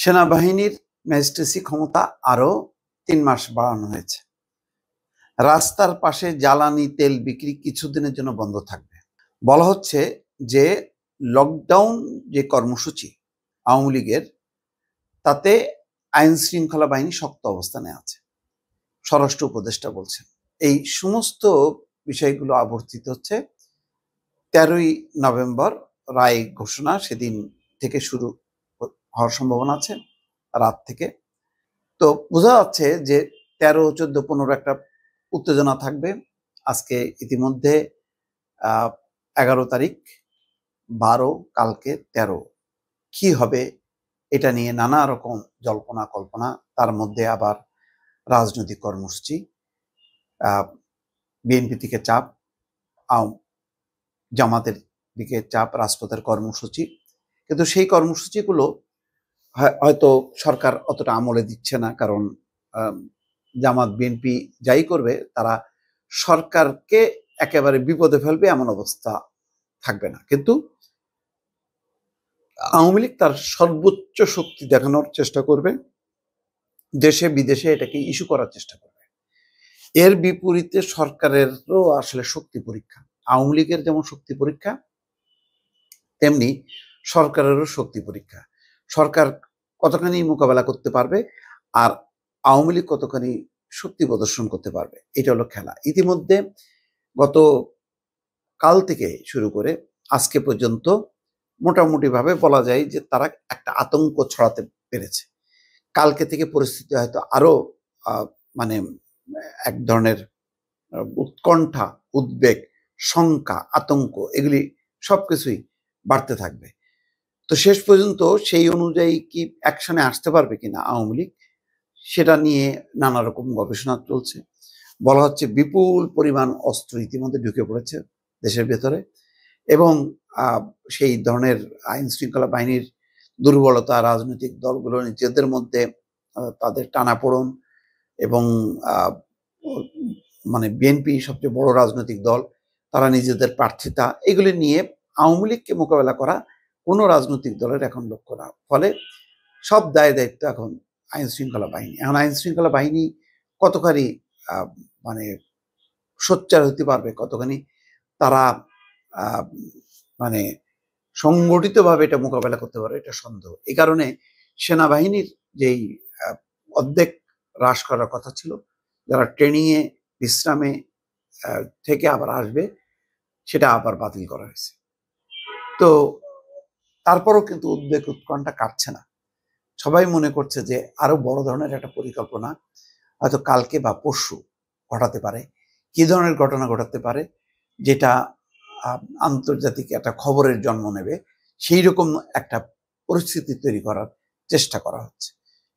সেনাবাহিনীর ম্যাজিস্ট্রেসি ক্ষমতা আরো ৩ মাস বাড়ানো হয়েছে। রাস্তার পাশে জ্বালানি তেল বিক্রি কিছুদিনের জন্য বন্ধ থাকবে। বলা হচ্ছে যে লকডাউন যে কর্মসূচি আওয়ামী লীগের, তাতে আইন শৃঙ্খলা বাহিনী শক্ত অবস্থানে আছে, স্বরাষ্ট্র উপদেষ্টা বলছেন। এই সমস্ত বিষয়গুলো আবর্তিত হচ্ছে ১৩ই নভেম্বর রায় ঘোষণা, সেদিন থেকে শুরু হওয়ার সম্ভাবনা আছে, রাত থেকে। তো বোঝা যাচ্ছে যে ১৩, ১৪, ১৫ একটা উত্তেজনা থাকবে। আজকে ইতিমধ্যে ১১ তারিখ, ১২, কালকে ১৩, কি হবে এটা নিয়ে নানা রকম জল্পনা কল্পনা। তার মধ্যে আবার রাজনৈতিক কর্মসূচি, বিএনপি থেকে চাপ, জামাতের দিকে চাপ, রাজপথের কর্মসূচি। কিন্তু সেই কর্মসূচিগুলো হয়তো সরকার অতটা আমলে দিচ্ছে না, কারণ জামাত বিএনপি যাই করবে তারা সরকারকে একেবারে বিপদে ফেলবে এমন অবস্থা থাকবে না। কিন্তু আওয়ামী লীগ তার সর্বোচ্চ শক্তি দেখানোর চেষ্টা করবে, দেশে বিদেশে এটাকে ইস্যু করার চেষ্টা করবে। এর বিপরীতে সরকারেরও আসলে শক্তি পরীক্ষা। আওয়ামী লীগের যেমন শক্তি পরীক্ষা, তেমনি সরকারেরও শক্তি পরীক্ষা। সরকার কতখানি মোকাবেলা করতে পারবে আর আওয়ামী লীগ কতখানি শক্তি প্রদর্শন করতে পারবে, এটা হলো খেলা। ইতিমধ্যে গত কাল থেকে শুরু করে আজকে পর্যন্ত মোটামুটিভাবে বলা যায় যে তারা একটা আতঙ্ক ছড়াতে পেরেছে। কালকে থেকে পরিস্থিতি হয়তো আরো মানে এক ধরনের উৎকণ্ঠা, উদ্বেগ, শঙ্কা, আতঙ্ক, এগুলি সবকিছুই বাড়তে থাকবে। তো শেষ পর্যন্ত সেই অনুযায়ী কি অ্যাকশনে আসতে পারবে কিনা আওয়ামী লীগ, সেটা নিয়ে নানা রকম গবেষণা চলছে। বলা হচ্ছে বিপুল পরিমাণ অস্ত্র ইতিমধ্যে ঢুকে পড়েছে দেশের ভেতরে, এবং সেই ধরনের আইন শৃঙ্খলা বাহিনীর দুর্বলতা, রাজনৈতিক দলগুলো নিজেদের মধ্যে তাদের টানাপোড়েন, এবং মানে বিএনপি সবচেয়ে বড় রাজনৈতিক দল, তারা নিজেদের প্রার্থিতা, এগুলি নিয়ে আওয়ামী লীগকে মোকাবেলা করা কোনো রাজনৈতিক দলের এখন লক্ষ্য না। ফলে সব দায় দায়িত্ব এখন আইন শৃঙ্খলা বাহিনী। এখন আইন শৃঙ্খলা বাহিনী কতখানি মানে সোচ্চার হতে পারবে, কতখানি তারা মানে সংগঠিতভাবে এটা মোকাবেলা করতে পারবে, এটা সন্দেহ। এই কারণে সেনাবাহিনীর যেই অর্ধেক হ্রাস করার কথা ছিল, যারা ট্রেনিংয়ে বিশ্রামে থেকে আবার আসবে, সেটা আবার বাতিল করা হয়েছে। তো তারপরও কিন্তু উদ্বেগ উৎকণ্ঠা কাটছে না। সবাই মনে করছে যে আরো বড় ধরনের একটা পরিকল্পনা হয়তো কালকে বা পরশু ঘটাতে পারে। কি ধরনের ঘটনা ঘটাতে পারে, যেটা আন্তর্জাতিক একটা খবরের জন্ম নেবে, সেই রকম একটা পরিস্থিতি তৈরি করার চেষ্টা করা হচ্ছে।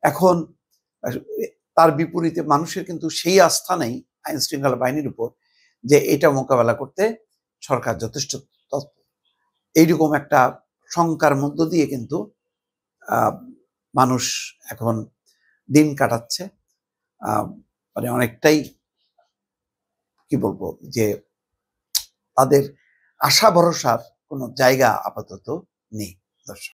এখন তার বিপরীতে মানুষের কিন্তু সেই আস্থা নেই আইন শৃঙ্খলা বাহিনীর উপর যে এটা মোকাবেলা করতে সরকার যথেষ্ট তৎপর। এইরকম একটা শঙ্কার মধ্য দিয়ে কিন্তু মানুষ এখন দিন কাটাচ্ছে। মানে অনেকটাই কি বলবো, যে তাদের আশা ভরসার কোনো জায়গা আপাতত নেই। দর্শক।